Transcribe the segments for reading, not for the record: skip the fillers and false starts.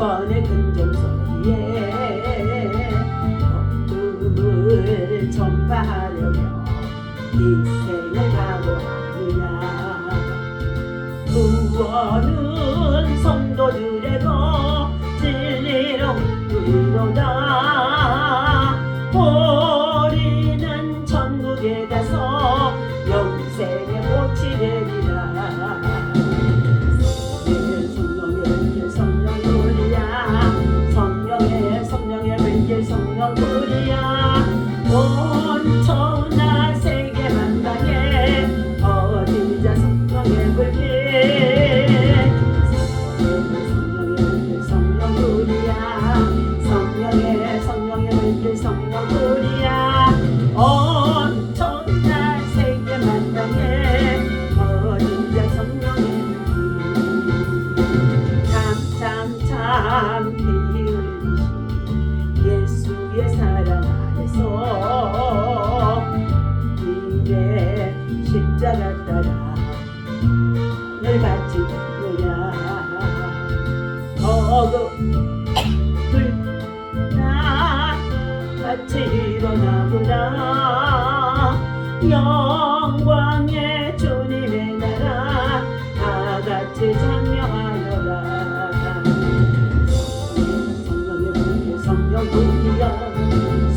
천의 근종소리에 복음을 전파하려며 이 생을 각오하느냐. 구원은 성도들에도 진리로 이루다. 우리는 천국에 가서 영생의 꽃이 되리라. 성령의 불길 성령불이야. 온천하 세계 만방에 어디자 성령의 불길. 성령불이야. 성령의 불길 성령불이야. 온천하 세계 만방에 어디자 성령의 불길. 참 예수의 사랑 안에서 이제 십자가 따라 늘 같이 누냐. 나 같이 일어나보라. 영광의 주님의 나라 다 같이 찬양하여라.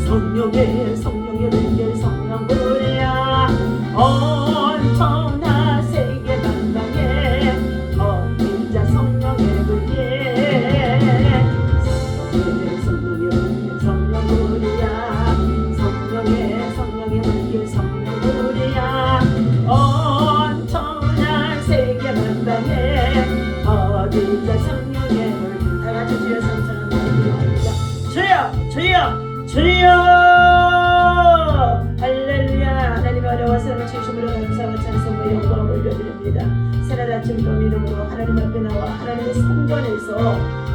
성령의 불길 성령불이야. 온천하 세계 만방에 어디자 성령의 불길. 성령의 불길 성령불이야. 성령의 불길 성령불이야. 온천하 세계 만방에 어디자 성령의 불길. 다 같이 주여 삼창합니다. 주여 할렐루야. 하나님의 어려운 삶을 진심으로 감사와 찬송과 영광을 올려드립니다. 새날 아침 또 믿음으로 하나님 앞에 나와 하나님의 성전에서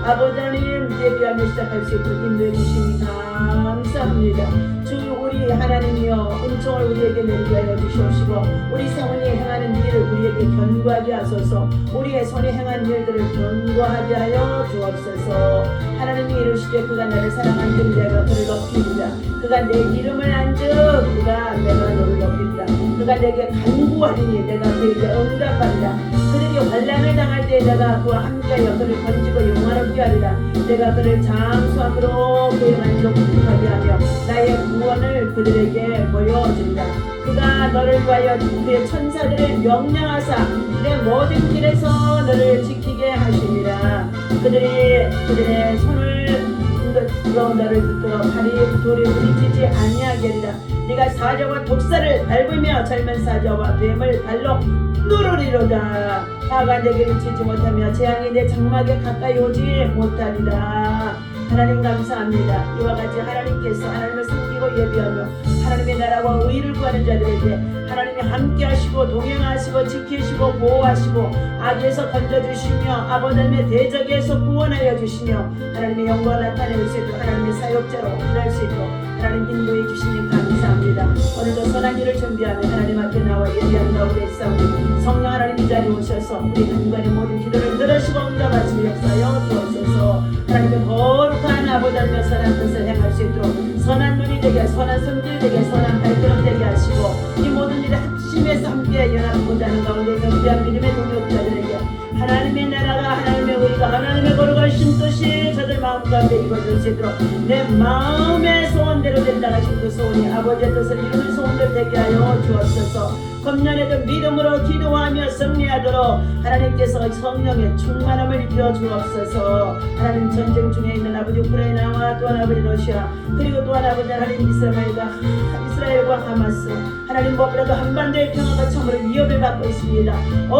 아버지 하나님 예배하며 시작할 수 있도록 인도해 주시니 감사합니다. 주 우리 하나님이여 은총을 우리에게 내리게 하여 주시옵시고 우리 성원이 행하는 일을 우리에게 견고하게 하소서. 우리의 손이 행한 일들을 견고하게 하여 주옵소서. 하나님이 이르시되 그가 나를 사랑하는 내가 그를 높이리라. 그가 내 이름을 안즉 그가 내가 너를 높이리라. 그가 내게 간구하리니 내가 그에게 응답하리라. 그들이 환난을 당할 때 내가 그와 함께하여 그를 건지고 영화롭게 하리라. 내가 그를 장수함으로 그의 만족을 하게 하며 나의 구원을 그들에게 보여주리라. 그가 너를 위하여 그의 천사들을 명령하사 내 모든 길에서 너를 지키게 하시니라. 그들의 손을 들어 너를 붙들어 발이 돌에 부딪히지 아니하게 하리라. 네가 사자와 독사를 밟으며 젊은 사자와 뱀을 발로 누르리로다. 화가 내게 미치지 못하며 재앙이 내 장막에 가까이 오지 못하리라. 하나님 감사합니다. 이와 같이 하나님께서 하나님을 섬기고 예배하며 하나님의 나라와 의를 구하는 자들에게 하나님이 함께 하시고 동행하시고 지키시고 보호하시고 악에서 건져주시며 아버지 하나님의 대적에서 구원하여 주시며 하나님의 영광을 나타낼 수 있도록 하나님의 사역자로 일할 수 있도록 하나님 인도해 주시니 감사합니다. 오늘도 선한 일을 준비하며 하나님 앞에 나와 예배하는 가운데 싸우니 성령 하나님 이 자리에 오셔서 우리 간간의 모든 기도를 들으시고 응답하시며 역사하여 주옵소서. 하나님의 거룩한 아버지 하나님의 선한 뜻을 행할 수 있도록 선한 눈이 되게 선한 성질 되게 선한 발걸음 되게 하시고 이 모든 일을 합심해서 함께 연합하는 가운데 경비한 믿음의 동역자들에게 하나님의 나라가 하나님의 의가 하나님의 거룩하신 뜻이 저들 마음 가운데 이루어질 수 있도록 내 마음의 소원대로 된다 하신 그 소원이 아버지의 뜻을 이루는 소원들 되게 하여 주옵소서. 금년에도 믿음으로 기도하며 승리하도록 하나님께서 성령의 충만함을 입혀 주옵소서. 하나님 전쟁 중에 있는 아버지 우크라이나와 또한 아버지 러시아 그리고 또한 아버지 하나님 이스라엘과 하마스 하나님 무엇보다도 한반도의 평화가 참으로 위협을 받고 있습니다. 오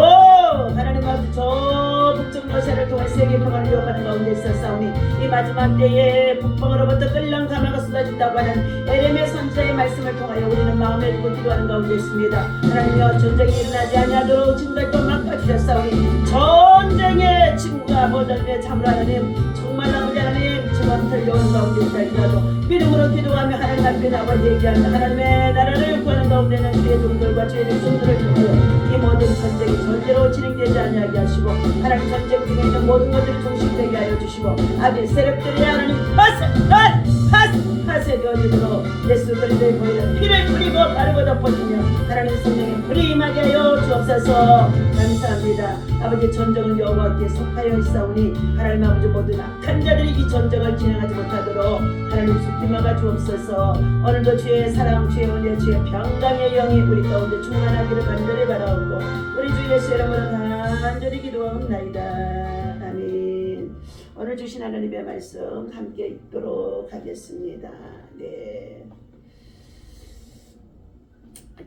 하나님 아버지 저 북쪽 러시아를 통해 세계 평화를 위협하는 가운데 있어 싸우니 이 마지막 때에 북방으로부터 끓는 가마가 쏟아진다고 하는 에레미야 선지자의 말씀을 통하여 우리는 마음에 두고 기도하는 가운데 있습니다. 하나님여 전쟁이 일어나지 아니하도록 지금까지 막아주셨사오니 전쟁의 친구가 아버지의 참으로 하나님 정말 아버지 하나님 지금 들려오는 가운데 있다이라도 믿음으로 기도하며 하나님 앞에 나와 얘기하며 하나님의 나라를 구하는 가운데는 주의 종들과 주의 백성들을 통하여 이 모든 전쟁이 절대로 진행되지 않게 하시고 하나님 전쟁 중에 있는 모든 것들을 종식되게 하여 주시고 악의 세력들이 하나님 파쇄 되어지도록 예수 그리스도의 보이는 피를 뿌리고 바르고 덮어주며 하나님 성령의 불이 임하게 하여 주옵소서. 감사합니다. 아버지 전쟁은 여호와께 속하여 있사오니 하나님 아버지 모든 악한 자들이 이 전쟁을 진행하지 못하도록 하나님 속히 막아 주옵소서. 오늘도 주의 사랑 주의 은혜 주의 평강의 영이 우리 가운데 충만하기를 간절히 바라옵고 우리 주 예수 이름으로 간절히 기도하옵나이다. 아멘. 오늘 주신 하나님의 말씀 함께 읽도록 하겠습니다. 네.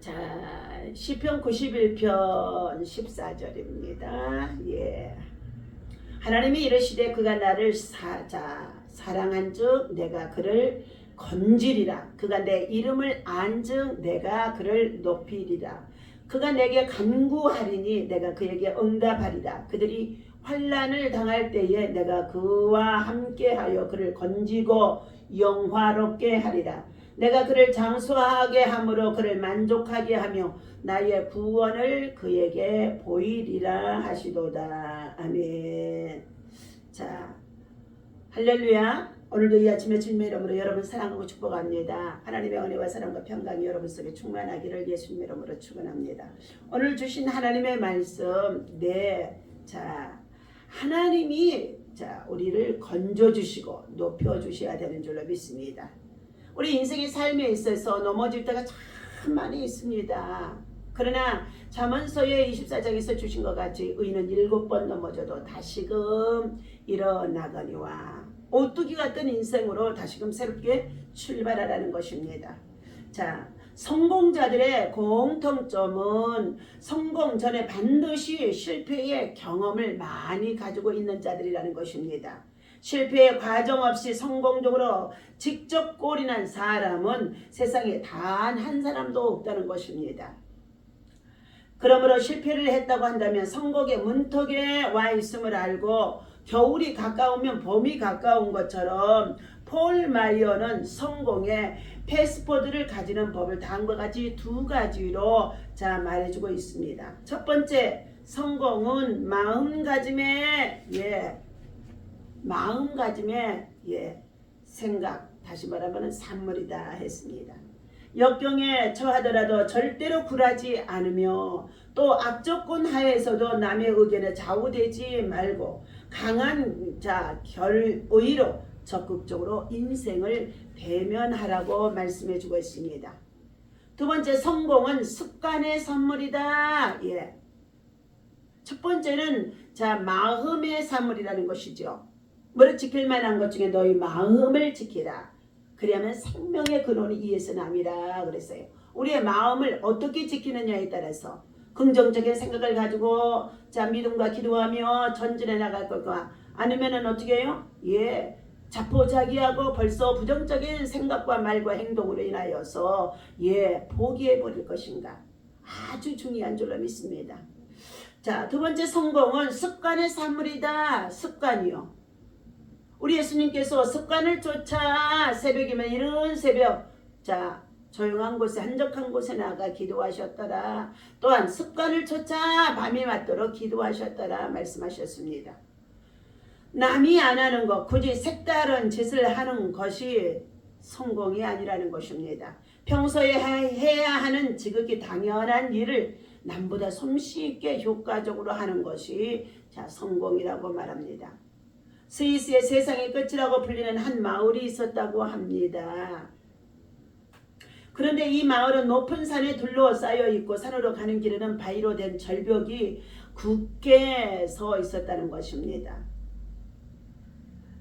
자, 시편 91편 14절입니다. 예. 하나님이 이르시되 그가 나를 사랑한즉 내가 그를 건지리라. 그가 내 이름을 안즉 내가 그를 높이리라. 그가 내게 간구하리니 내가 그에게 응답하리라. 그들이 환난을 당할 때에 내가 그와 함께하여 그를 건지고 영화롭게 하리라. 내가 그를 장수하게 함으로 그를 만족하게 하며 나의 구원을 그에게 보이리라 하시도다. 아멘. 자, 할렐루야. 오늘도 이 아침에 주님의 이름으로 여러분 사랑하고 축복합니다. 하나님의 은혜와 사랑과 평강이 여러분 속에 충만하기를 예수님의 이름으로 축원합니다. 오늘 주신 하나님의 말씀, 네, 자, 하나님이 우리를 건져주시고 높여주셔야 되는 줄로 믿습니다. 우리 인생의 삶에 있어서 넘어질 때가 참 많이 있습니다. 그러나 잠언서의 24장에서 주신 것 같이 의인은 7번 넘어져도 다시금 일어나거니와 오뚜기 같은 인생으로 다시금 새롭게 출발하라는 것입니다. 자, 성공자들의 공통점은 성공 전에 반드시 실패의 경험을 많이 가지고 있는 자들이라는 것입니다. 실패의 과정 없이 성공적으로 직접 꼴이 난 사람은 세상에 단 한 사람도 없다는 것입니다. 그러므로 실패를 했다고 한다면 성공의 문턱에 와 있음을 알고 겨울이 가까우면 봄이 가까운 것처럼 폴 마이어는 성공의 패스포드를 가지는 법을 다음과 같이 2가지로 말해주고 있습니다. 첫 번째, 성공은 마음가짐의 생각, 다시 말하면 산물이다 했습니다. 역경에 처하더라도 절대로 굴하지 않으며 또 악조건 하에서도 남의 의견에 좌우되지 말고 강한 결의로 적극적으로 인생을 대면하라고 말씀해 주고 있습니다. 두 번째, 성공은 습관의 선물이다. 첫 번째는 마음의 산물이라는 것이죠. 뭐를 지킬 만한 것 중에 너희 마음을 지키라. 그리하면 생명의 근원이 이에서 남이라 그랬어요. 우리의 마음을 어떻게 지키느냐에 따라서 긍정적인 생각을 가지고 믿음과 기도하며 전진해 나갈 것과 아니면은 어떻게 해요? 자포자기하고 벌써 부정적인 생각과 말과 행동으로 인하여서 포기해 버릴 것인가? 아주 중요한 줄로 믿습니다. 자, 두 번째, 성공은 습관의 산물이다. 습관이요. 우리 예수님께서 습관을 쫓아 새벽이면 이른 새벽 조용한 곳에 한적한 곳에 나가 기도하셨더라. 또한 습관을 쫓아 밤이 맞도록 기도하셨더라 말씀하셨습니다. 남이 안 하는 것, 굳이 색다른 짓을 하는 것이 성공이 아니라는 것입니다. 평소에 해야 하는 지극히 당연한 일을 남보다 솜씨있게 효과적으로 하는 것이 성공이라고 말합니다. 스위스의 세상의 끝이라고 불리는 한 마을이 있었다고 합니다. 그런데 이 마을은 높은 산에 둘러싸여 있고 산으로 가는 길에는 바위로 된 절벽이 굳게 서 있었다는 것입니다.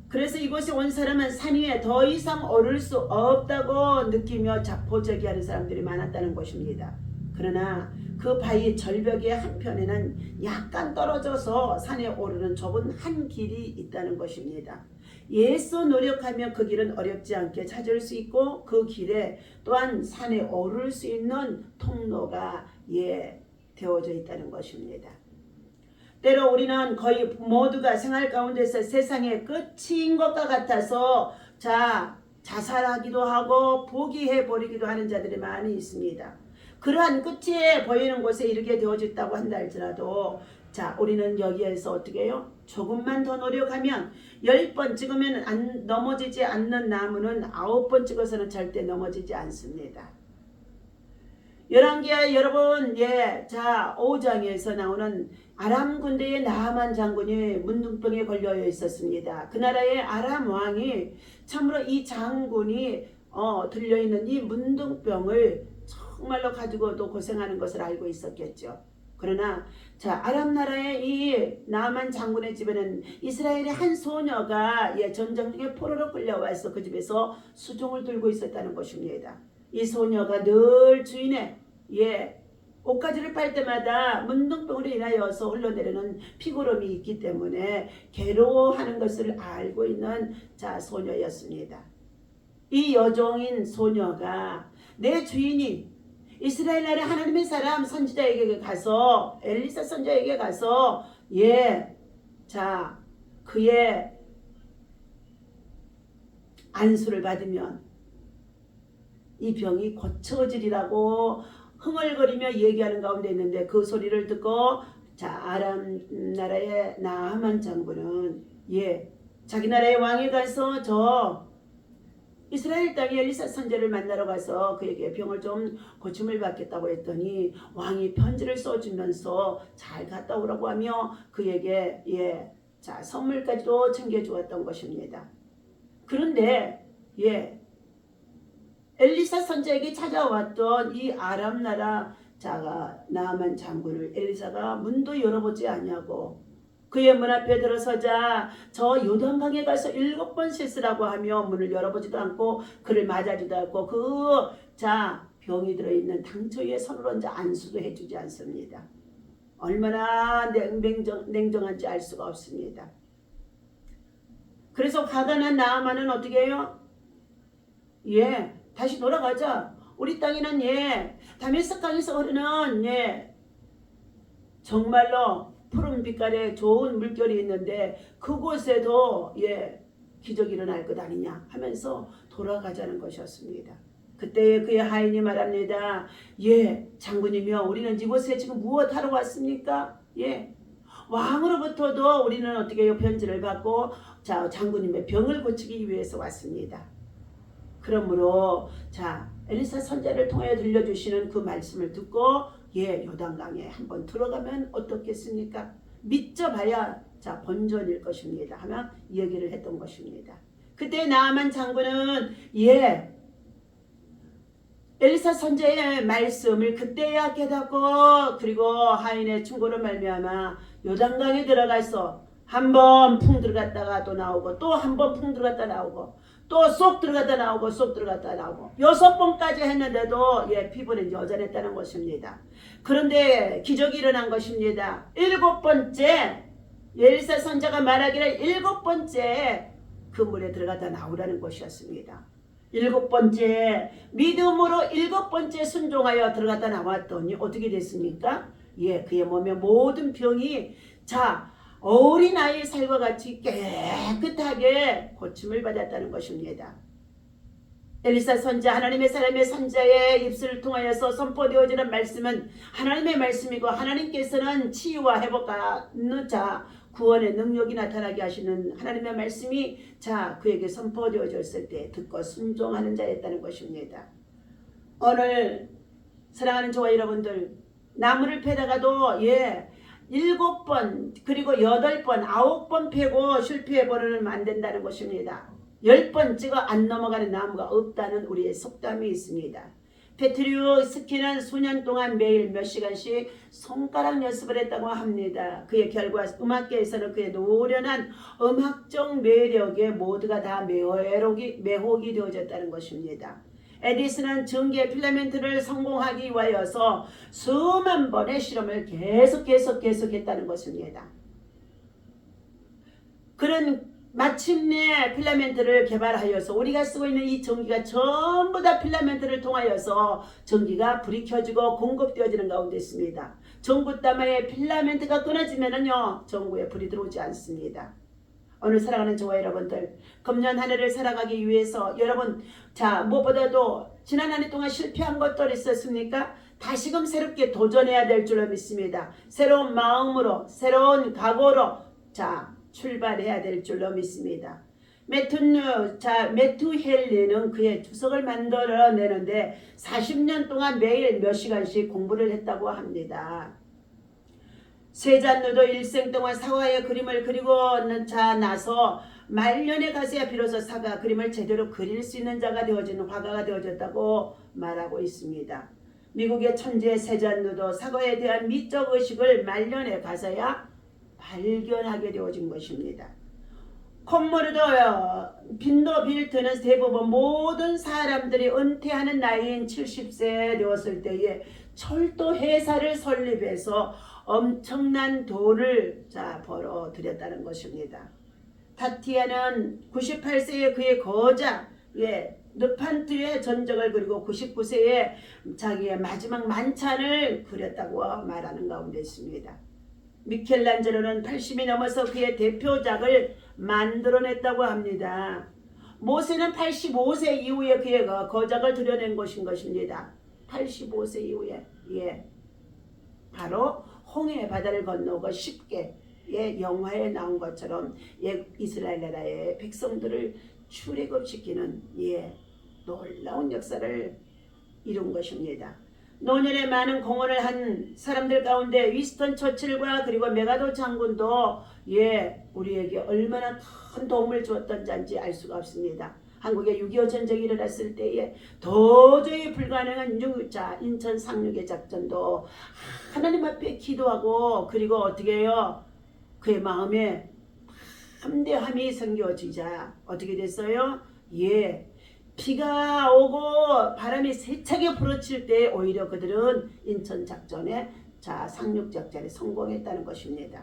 그래서 이곳에 온 사람은 산 위에 더 이상 오를 수 없다고 느끼며 자포자기하는 사람들이 많았다는 것입니다. 그러나 그 바위 절벽의 한편에는 약간 떨어져서 산에 오르는 좁은 한 길이 있다는 것입니다. 예수 노력하면 그 길은 어렵지 않게 찾을 수 있고 그 길에 또한 산에 오를 수 있는 통로가 되어져 있다는 것입니다. 때로 우리는 거의 모두가 생활 가운데서 세상의 끝인 것과 같아서 자살하기도 하고 포기해버리기도 하는 자들이 많이 있습니다. 그러한 끝에 보이는 곳에 이르게 되어졌다고 한다 할지라도 자 우리는 여기에서 어떻게 해요? 조금만 더 노력하면 10번 찍으면 넘어지지 않는 나무는 9번 찍어서는 절대 넘어지지 않습니다. 열왕기하 여러분 자 5장에서 나오는 아람 군대의 나하만 장군이 문둥병에 걸려 있었습니다. 그 나라의 아람 왕이 참으로 이 장군이 들려있는 이 문둥병을 정말로 가지고도 고생하는 것을 알고 있었겠죠. 그러나 자 아람 나라의 이 나하만 장군의 집에는 이스라엘의 한 소녀가 전쟁 중에 포로로 끌려와서 그 집에서 수종을 들고 있었다는 것입니다. 이 소녀가 늘 주인의 옷가지를 빨 때마다 문둥병으로 인하여서 흘러내리는 피고름이 있기 때문에 괴로워하는 것을 알고 있는 자 소녀였습니다. 이 여종인 소녀가 내 주인이 이스라엘 나라의 하나님의 사람 선지자에게 가서 엘리사 선지자에게 가서 자 그의 안수를 받으면 이 병이 고쳐지리라고 흥얼거리며 얘기하는 가운데 있는데 그 소리를 듣고 자 아람 나라의 나하만 장군은 자기 나라의 왕이 가서 저 이스라엘 땅에 엘리사 선지자를 만나러 가서 그에게 병을 좀 고침을 받겠다고 했더니 왕이 편지를 써주면서 잘 갔다 오라고 하며 그에게 자 선물까지도 챙겨주었던 것입니다. 그런데 엘리사 선지자에게 찾아왔던 이 아람 나라 자가 나하만 장군을 엘리사가 문도 열어보지 않냐고 그의 문 앞에 들어서자 저 요단강에 가서 7번 씻으라고 하며 문을 열어보지도 않고 그를 맞아주지도 않고 자 병이 들어있는 당처 위에 손을 얹어 안수도 해주지 않습니다. 얼마나 냉정한지 알 수가 없습니다. 그래서 화가 난 나하만은 어떻게 해요? 다시 돌아가자. 우리 땅에는 다메섹 강에서 흐르는 정말로 푸른 빛깔의 좋은 물결이 있는데 그곳에도 기적이 일어날 것 아니냐 하면서 돌아가자는 것이었습니다. 그때 그의 하인이 말합니다. 장군이며 우리는 이곳에 지금 무엇하러 왔습니까? 왕으로부터도 우리는 어떻게 해요? 편지를 받고 자 장군님의 병을 고치기 위해서 왔습니다. 그러므로 자 엘리사 선지자를 통해 들려주시는 그 말씀을 듣고 요단강에 한번 들어가면 어떻겠습니까? 믿져봐야 자 본전일 것입니다 하며 얘기를 했던 것입니다. 그때 나하만 장군은 엘리사 선지자의 말씀을 그때야 깨닫고 그리고 하인의 충고를 말미암아 요단강에 들어가서 한 번 풍 들어갔다가 또 나오고 또 한 번 풍 들어갔다 나오고 또 쏙 들어갔다 나오고 쏙 들어갔다 나오고 6번까지 했는데도 피부는 여전했다는 것입니다. 그런데 기적이 일어난 것입니다. 7번째 엘리사 선지자가 말하기를 7번째 그 물에 들어갔다 나오라는 것이었습니다. 7번째 믿음으로 7번째 순종하여 들어갔다 나왔더니 어떻게 됐습니까? 그의 몸의 모든 병이 자 어린아이의 살과 같이 깨끗하게 고침을 받았다는 것입니다. 엘리사 선지자 하나님의 사람의 선지자의 입술을 통하여서 선포되어지는 말씀은 하나님의 말씀이고 하나님께서는 치유와 회복하는 자 구원의 능력이 나타나게 하시는 하나님의 말씀이 자 그에게 선포되어졌을 때 듣고 순종하는 자였다는 것입니다. 오늘 사랑하는 저와 여러분들 나무를 패다가도 7번 그리고 8번 9번 패고 실패해버리면 안 된다는 것입니다. 10번 찍어 안 넘어가는 나무가 없다는 우리의 속담이 있습니다. 페트리우 스키는 수년 동안 매일 몇 시간씩 손가락 연습을 했다고 합니다. 그의 결과 음악계에서는 그의 노련한 음악적 매력에 모두가 다 매혹이 되어졌다는 것입니다. 에디슨은 전기의 필라멘트를 성공하기 위하여서 수만 번의 실험을 계속 했다는 것입니다. 그런 마침내 필라멘트를 개발하여서 우리가 쓰고 있는 이 전기가 전부 다 필라멘트를 통하여서 전기가 불이 켜지고 공급되어지는 가운데 있습니다. 전구 따마에 필라멘트가 끊어지면은요 전구에 불이 들어오지 않습니다. 오늘 사랑하는 저와 여러분들 금년 한 해를 살아가기 위해서 여러분 자 무엇보다도 지난 한 해 동안 실패한 것들 있었습니까? 다시금 새롭게 도전해야 될 줄로 믿습니다. 새로운 마음으로 새로운 각오로 출발해야 될 줄로 믿습니다. 메투헬레는 그의 주석을 만들어내는데 40년 동안 매일 몇 시간씩 공부를 했다고 합니다. 세잔누도 일생 동안 사과의 그림을 그리고 나서 말년에 가서야 비로소 사과 그림을 제대로 그릴 수 있는 자가 되어지는 화가가 되어졌다고 말하고 있습니다. 미국의 천재 세잔누도 사과에 대한 미적 의식을 말년에 가서야 발견하게 되어진 것입니다. 콤모르도 빈도 빌트는 대부분 모든 사람들이 은퇴하는 나이인 70세 되었을 때에 철도 회사를 설립해서 엄청난 돈을 벌어들였다는 것입니다. 타티아는 98세에 그의 거장 느판트의 전적을 그리고 99세에 자기의 마지막 만찬을 그렸다고 말하는 가운데 있습니다. 미켈란젤로는 80이 넘어서 그의 대표작을 만들어냈다고 합니다. 모세는 85세 이후에 그의 거작을 드러낸 것입니다. 85세 이후에 바로 홍해 바다를 건너고 쉽게 영화에 나온 것처럼 이스라엘 나라의 백성들을 출애굽시키는 놀라운 역사를 이룬 것입니다. 노년에 많은 공헌을 한 사람들 가운데 위스턴 처칠과 그리고 메가도 장군도 우리에게 얼마나 큰 도움을 주었던 자인지 알 수가 없습니다. 한국에 6.25 전쟁이 일어났을 때에 도저히 불가능한 인천 상륙의 작전도 하나님 앞에 기도하고 그리고 어떻게 해요? 그의 마음에 담대함이 생겨지자 어떻게 됐어요? 비가 오고 바람이 세차게 불어칠 때 오히려 그들은 인천 작전에 상륙 작전에 성공했다는 것입니다.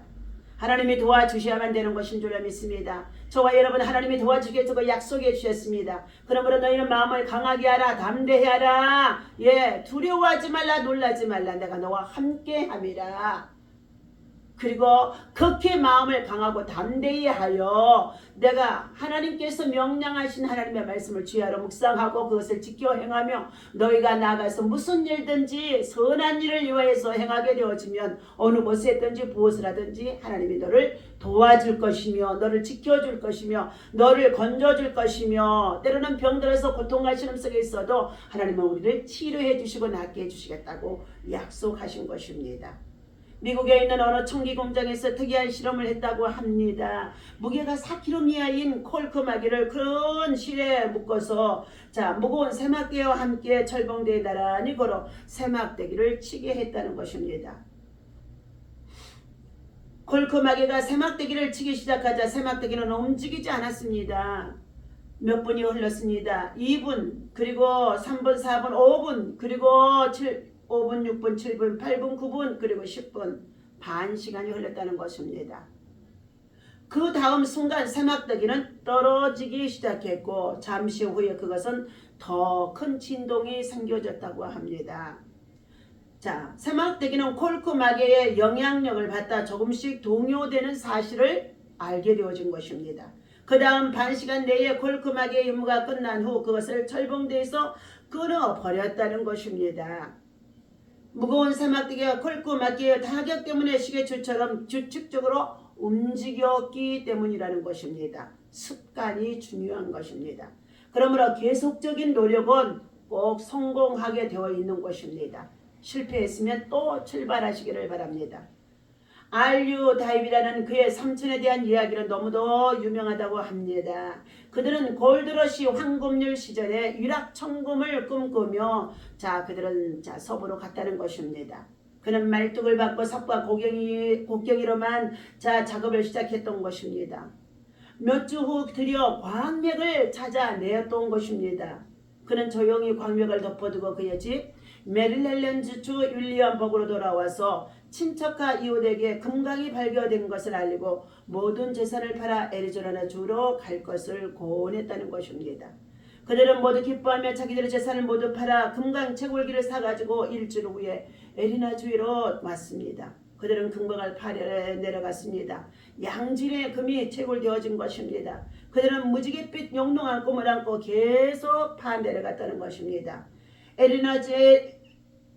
하나님이 도와주셔야만 되는 것인 줄 믿습니다. 저와 여러분 하나님이 도와주겠다고 약속해 주셨습니다. 그러므로 너희는 마음을 강하게 하라, 담대하라. 두려워하지 말라, 놀라지 말라. 내가 너와 함께 함이라. 그리고 그렇게 마음을 강하고 담대히 하여 내가 하나님께서 명령하신 하나님의 말씀을 주야로 묵상하고 그것을 지켜 행하며 너희가 나가서 무슨 일든지 선한 일을 위하여서 행하게 되어지면 어느 곳에 있든지 무엇을 하든지 하나님이 너를 도와줄 것이며 너를 지켜줄 것이며 너를 건져줄 것이며 때로는 병들어서 고통과 시름 속에 있어도 하나님은 우리를 치료해 주시고 낫게 해주시겠다고 약속하신 것입니다. 미국에 있는 어느 청기 공장에서 특이한 실험을 했다고 합니다. 무게가 4kg 이하인 콜크마개를 큰 실에 묶어서 무거운 세막대와 함께 철봉대에 나란히 걸어 세막대기를 치게 했다는 것입니다. 콜크마개가 세막대기를 치기 시작하자 세막대기는 움직이지 않았습니다. 몇 분이 흘렀습니다. 2분, 그리고 3분, 4분, 5분, 그리고 5분, 6분, 7분, 8분, 9분, 그리고 10분, 반 시간이 흘렀다는 것입니다. 그 다음 순간 세막대기는 떨어지기 시작했고 잠시 후에 그것은 더 큰 진동이 생겨졌다고 합니다. 세막대기는 콜크마개의 영향력을 받다 조금씩 동요되는 사실을 알게 되어진 것입니다. 그 다음 반 시간 내에 콜크마개의 임무가 끝난 후 그것을 철봉대에서 끊어버렸다는 것입니다. 무거운 세막대기가 콜크마개의 타격 때문에 시계추처럼 규칙적으로 움직였기 때문이라는 것입니다. 습관이 중요한 것입니다. 그러므로 계속적인 노력은 꼭 성공하게 되어 있는 것입니다. 실패했으면 또 출발하시기를 바랍니다. 알류 다입이라는 그의 삼촌에 대한 이야기는 너무도 유명하다고 합니다. 그들은 골드러시 황금률 시절에 유락천금을 꿈꾸며 그들은 서부로 갔다는 것입니다. 그는 말뚝을 받고 삽과 곡괭이로만 작업을 시작했던 것입니다. 몇 주 후 드디어 광맥을 찾아내었던 것입니다. 그는 조용히 광맥을 덮어두고 그의 집 메릴랜드주 윌리엄버그로 돌아와서 친척과 이웃에게 금강이 발견된 것을 알리고 모든 재산을 팔아 애리조나 주로 갈 것을 고언했다는 것입니다. 그들은 모두 기뻐하며 자기들의 재산을 모두 팔아 금강 채굴기를 사가지고 일주일 후에 애리조나주로 왔습니다. 그들은 금강을 파려 내려갔습니다. 양질의 금이 채굴되어진 것입니다. 그들은 무지갯빛 영롱한 꿈을 안고 계속 파 내려갔다는 것입니다.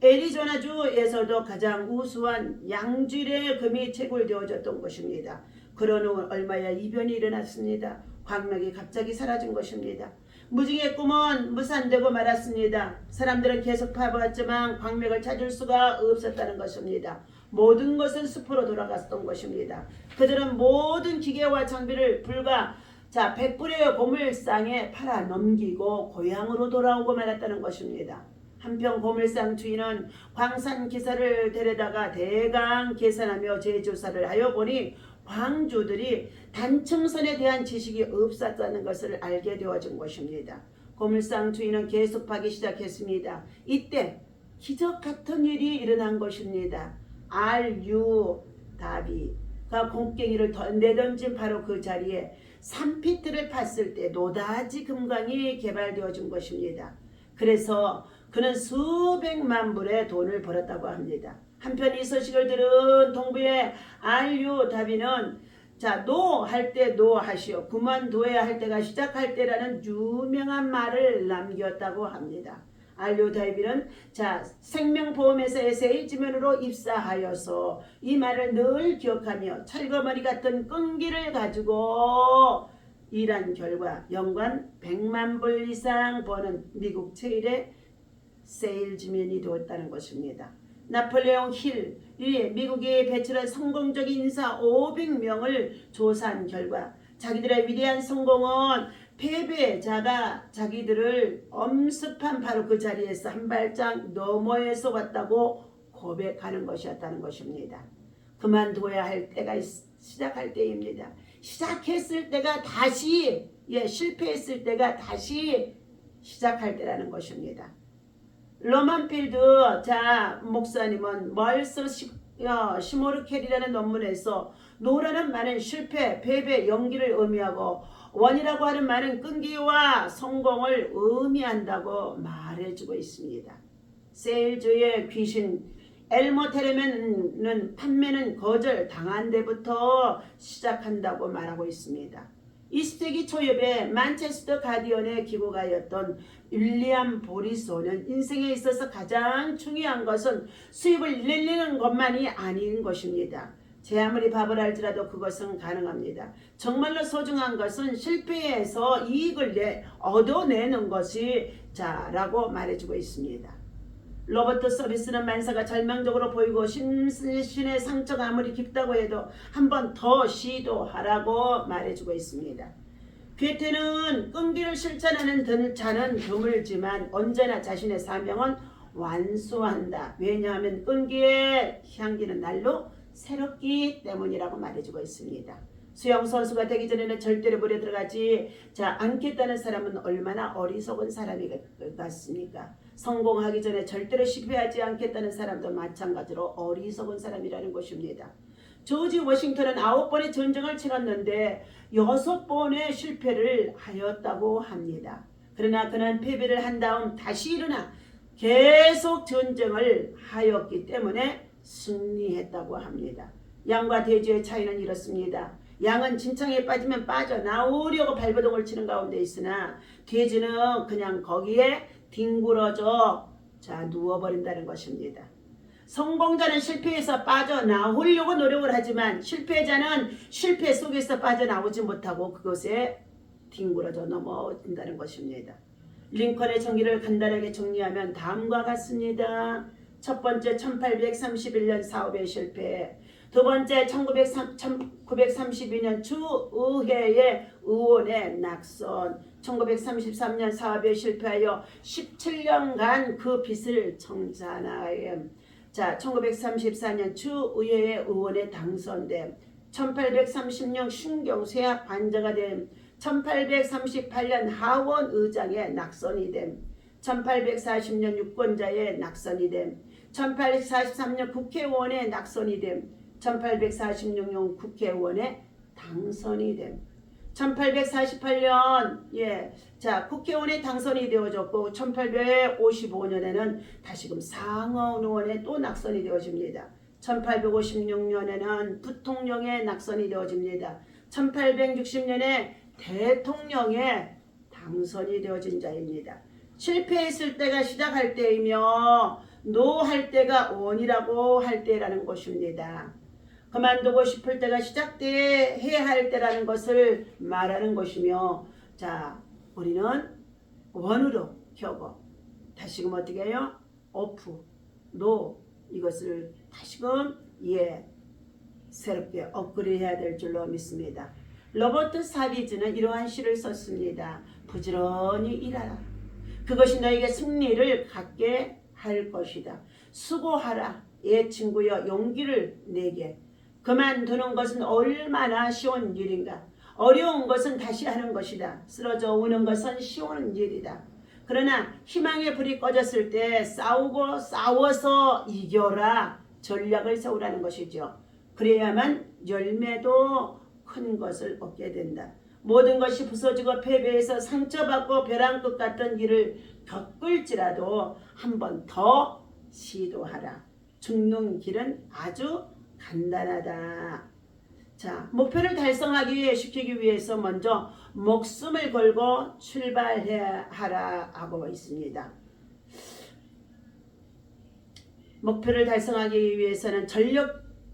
애리조나주에서도 가장 우수한 양질의 금이 채굴되어졌던 것입니다. 그런 후 얼마야 이변이 일어났습니다. 광맥이 갑자기 사라진 것입니다. 무징의 꿈은 무산되고 말았습니다. 사람들은 계속 파보았지만 광맥을 찾을 수가 없었다는 것입니다. 모든 것은 숲으로 돌아갔던 것입니다. 그들은 모든 기계와 장비를 불과 100불의 고물상에 팔아 넘기고 고향으로 돌아오고 말았다는 것입니다. 한편 고물상 주인은 광산 기사를 데려다가 대강 계산하며 재조사를 하여 보니 광주들이 단층선에 대한 지식이 없었다는 것을 알게 되어진 것입니다. 고물상 주인은 계속 파기 시작했습니다. 이때 기적 같은 일이 일어난 것입니다. RU 다비가 곡괭이를 내던진 바로 그 자리에 3피트를 팠을 때 노다지 금광이 개발되어진 것입니다. 그래서 그는 수백만 불의 돈을 벌었다고 합니다. 한편 이 소식을 들은 동부의 RU 다비는 노 할 때 노 하시오, 그만둬야 할 때가 시작할 때라는 유명한 말을 남겼다고 합니다. RU 다비는 생명보험회사의 세일즈맨으로 입사하여서 이 말을 늘 기억하며 철거머리 같은 끈기를 가지고 일한 결과 연간 100만 불 이상 버는 미국 최일의 세일즈맨이 되었다는 것입니다. 나폴레옹 힐이 미국이 배출한 성공적인 인사 500명을 조사한 결과 자기들의 위대한 성공은 패배자가 자기들을 엄습한 바로 그 자리에서 한 발짝 너머에서 왔다고 고백하는 것이었다는 것입니다. 그만둬야 할 때가 시작할 때입니다. 시작했을 때가 다시 실패했을 때가 다시 시작할 때라는 것입니다. 로만필드 목사님은 멀서 시모르켈이라는 논문에서 노라는 말은 실패, 패배, 연기를 의미하고 원이라고 하는 말은 끈기와 성공을 의미한다고 말해주고 있습니다. 세일즈의 귀신 엘머 테레맨은 판매는 거절당한 데부터 시작한다고 말하고 있습니다. 20세기 초엽에 만체스터 가디언의 기고가였던 윌리엄 보리소는 인생에 있어서 가장 중요한 것은 수입을 늘리는 것만이 아닌 것입니다. 제 아무리 바보라 할지라도 그것은 가능합니다. 정말로 소중한 것은 실패에서 이익을 얻어내는 것이 라고 말해주고 있습니다. 로버트 서비스는 만사가 절망적으로 보이고 심신의 상처가 아무리 깊다고 해도 한 번 더 시도하라고 말해주고 있습니다. 괴테는 끈기를 실천하는 자는 드물지만 언제나 자신의 사명은 완수한다. 왜냐하면 끈기의 향기는 날로 새롭기 때문이라고 말해주고 있습니다. 수영선수가 되기 전에는 절대로 물에 들어가지 않겠다는 사람은 얼마나 어리석은 사람이 같습니까? 성공하기 전에 절대로 실패하지 않겠다는 사람도 마찬가지로 어리석은 사람이라는 것입니다. 조지 워싱턴은 9번의 전쟁을 치렀는데 6번의 실패를 하였다고 합니다. 그러나 그는 패배를 한 다음 다시 일어나 계속 전쟁을 하였기 때문에 승리했다고 합니다. 양과 돼지의 차이는 이렇습니다. 양은 진창에 빠지면 빠져나오려고 발버둥을 치는 가운데 있으나 돼지는 그냥 거기에 뒹굴어져 누워버린다는 것입니다. 성공자는 실패에서 빠져나오려고 노력을 하지만 실패자는 실패 속에서 빠져나오지 못하고 그것에 뒹굴어져 넘어진다는 것입니다. 링컨의 정의를 간단하게 정리하면 다음과 같습니다. 첫 번째 1831년 사업의 실패, 두 번째 1932년 주의회의 의원의 낙선, 1933년 사업에 실패하여 17년간 그 빚을 청산하여 1934년 주의회의 의원에 당선됨, 1830년 신경쇠약 환자가 됨, 1838년 하원 의장의 낙선이 됨, 1840년 유권자의 낙선이 됨, 1843년 국회의원의 낙선이 됨, 1846년 국회의원의 당선이 됨, 1848년 국회의원에 당선이 되어졌고 1855년에는 다시금 상원 의원에 또 낙선이 되어집니다. 1856년에는 부통령에 낙선이 되어집니다. 1860년에 대통령에 당선이 되어진 자입니다. 실패했을 때가 시작할 때이며 노 할 때가 원이라고 할 때라는 것입니다. 그만두고 싶을 때가 시작돼 해야 할 때라는 것을 말하는 것이며, 자, 우리는 원으로 켜고 다시금 어떻게 해요? 오프, 노, 이것을 다시금 새롭게 업그레이드 해야 될 줄로 믿습니다. 로버트 사비즈는 이러한 시를 썼습니다. 부지런히 일하라. 그것이 너에게 승리를 갖게 할 것이다. 수고하라. 친구여, 용기를 내게. 그만두는 것은 얼마나 쉬운 일인가. 어려운 것은 다시 하는 것이다. 쓰러져 오는 것은 쉬운 일이다. 그러나 희망의 불이 꺼졌을 때 싸워서 이겨라. 전략을 세우라는 것이죠. 그래야만 열매도 큰 것을 얻게 된다. 모든 것이 부서지고 패배해서 상처받고 벼랑 끝 같은 일을 겪을지라도 한 번 더 시도하라. 죽는 길은 아주 간단하다. 자, 목표를 시키기 위해서 먼저 목숨을 걸고 출발해야 하라 하고 있습니다. 목표를 달성하기 위해서는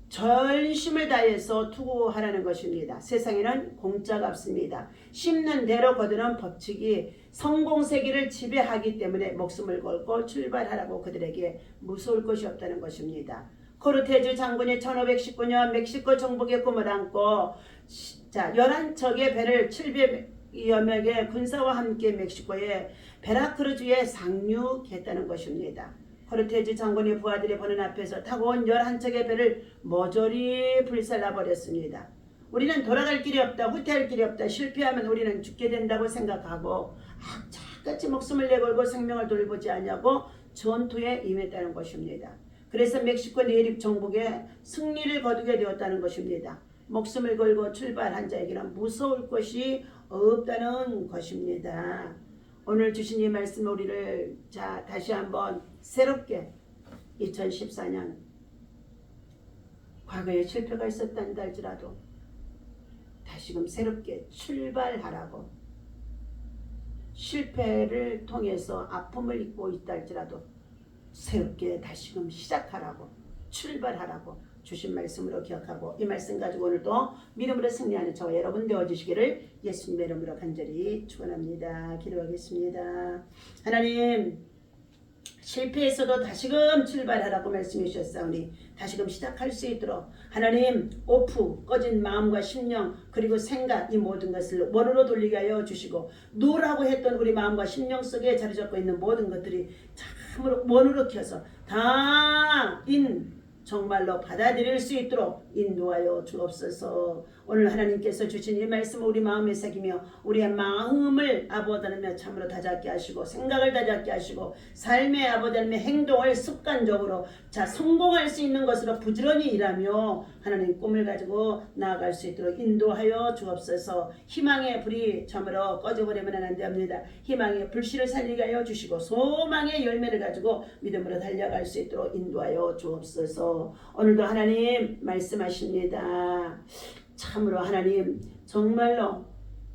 전심을 다해서 투구하라는 것입니다. 세상에는 공짜가 없습니다. 심는 대로 거두는 법칙이 성공세계를 지배하기 때문에 목숨을 걸고 출발하라고 그들에게 무서울 것이 없다는 것입니다. 코르테즈 장군이 1519년 멕시코 정복의 꿈을 안고 11척의 배를 700여 명의 군사와 함께 멕시코의 베라크루즈에 상륙했다는 것입니다. 코르테즈 장군이 부하들이 보는 앞에서 타고 온 11척의 배를 모조리 불살라버렸습니다. 우리는 돌아갈 길이 없다, 후퇴할 길이 없다, 실패하면 우리는 죽게 된다고 생각하고 악착같이 목숨을 내걸고 생명을 돌보지 않냐고 전투에 임했다는 것입니다. 그래서 멕시코 내륙 정복에 승리를 거두게 되었다는 것입니다. 목숨을 걸고 출발한 자에게는 무서울 것이 없다는 것입니다. 오늘 주신 이 말씀 우리를 다시 한번 새롭게 2014년 과거에 실패가 있었단다 할지라도 다시금 새롭게 출발하라고, 실패를 통해서 아픔을 입고 있다 할지라도 새롭게 다시금 시작하라고, 출발하라고 주신 말씀으로 기억하고 이 말씀 가지고 오늘도 믿음으로 승리하는 저와 여러분 되어주시기를 예수님의 이름으로 간절히 축원합니다. 기도하겠습니다. 하나님, 실패했어도 다시금 출발하라고 말씀해 주셨사오니 다시금 시작할 수 있도록 하나님, 꺼진 마음과 심령 그리고 생각, 이 모든 것을 원으로 돌리게 하여 주시고, 노라고 했던 우리 마음과 심령 속에 자리 잡고 있는 모든 것들이 참으로 원으로 켜서 정말로 받아들일 수 있도록 인도하여 주옵소서. 오늘 하나님께서 주신 이 말씀을 우리 마음에 새기며 우리의 마음을 아버지하며 참으로 다잡게 하시고, 생각을 다잡게 하시고, 삶의 아버지하며 행동을 습관적으로 성공할 수 있는 것으로 부지런히 일하며 하나님 꿈을 가지고 나아갈 수 있도록 인도하여 주옵소서. 희망의 불이 참으로 꺼져버리면 안 됩니다. 희망의 불씨를 살리게 하여 주시고 소망의 열매를 가지고 믿음으로 달려갈 수 있도록 인도하여 주옵소서. 오늘도 하나님 말씀하십니다. 참으로 하나님, 정말로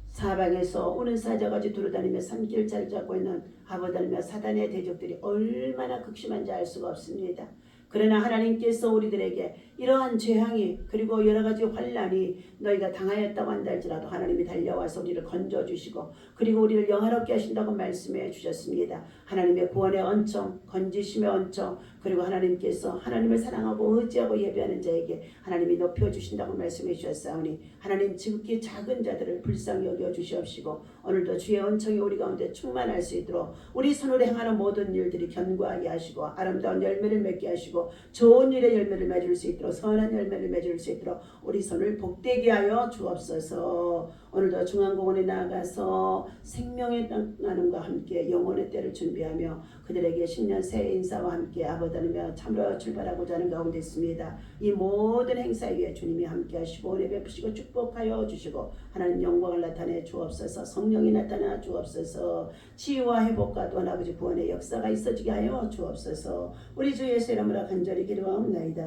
사방에서 오는 사자같이 두루다니며 산길 잘 잡고 있는 아버지며 사단의 대적들이 얼마나 극심한지 알 수가 없습니다. 그러나 하나님께서 우리들에게 이러한 재앙이 그리고 여러가지 환난이 너희가 당하였다고 한다 할지라도 하나님이 달려와서 우리를 건져주시고 그리고 우리를 영화롭게 하신다고 말씀해 주셨습니다. 하나님의 구원의 언청, 건지심의 언청, 그리고 하나님께서 하나님을 사랑하고 의지하고 예배하는 자에게 하나님이 높여주신다고 말씀해 주셨사오니 하나님, 지극히 작은 자들을 불쌍히 여겨 주시옵시고 오늘도 주의 언청이 우리 가운데 충만할 수 있도록 우리 손으로 행하는 모든 일들이 견고하게 하시고 아름다운 열매를 맺게 하시고 좋은 일의 열매를 맺을 수 있도록 선한 열매를 맺을 수 있도록 우리 손을 복되게 하여 주옵소서. 오늘도 중앙공원에 나아가서 생명의 나눔과 함께 영혼의 때를 준비하며 그들에게 신년 새해 인사와 함께 아버지며 참으로 출발하고자 하는 가운데 있습니다. 이 모든 행사 위에 주님이 함께 하시고 은혜 베푸시고 축복하여 주시고 하나님 영광을 나타내 주옵소서. 성령이 나타나 주옵소서. 치유와 회복과 또한 아버지 구원의 역사가 있어지게 하여 주옵소서. 우리 주 예수 이름으로 간절히 기도하옵나이다.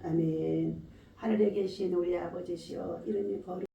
아멘. 하늘에 계신 우리 아버지시여, 이름이 거룩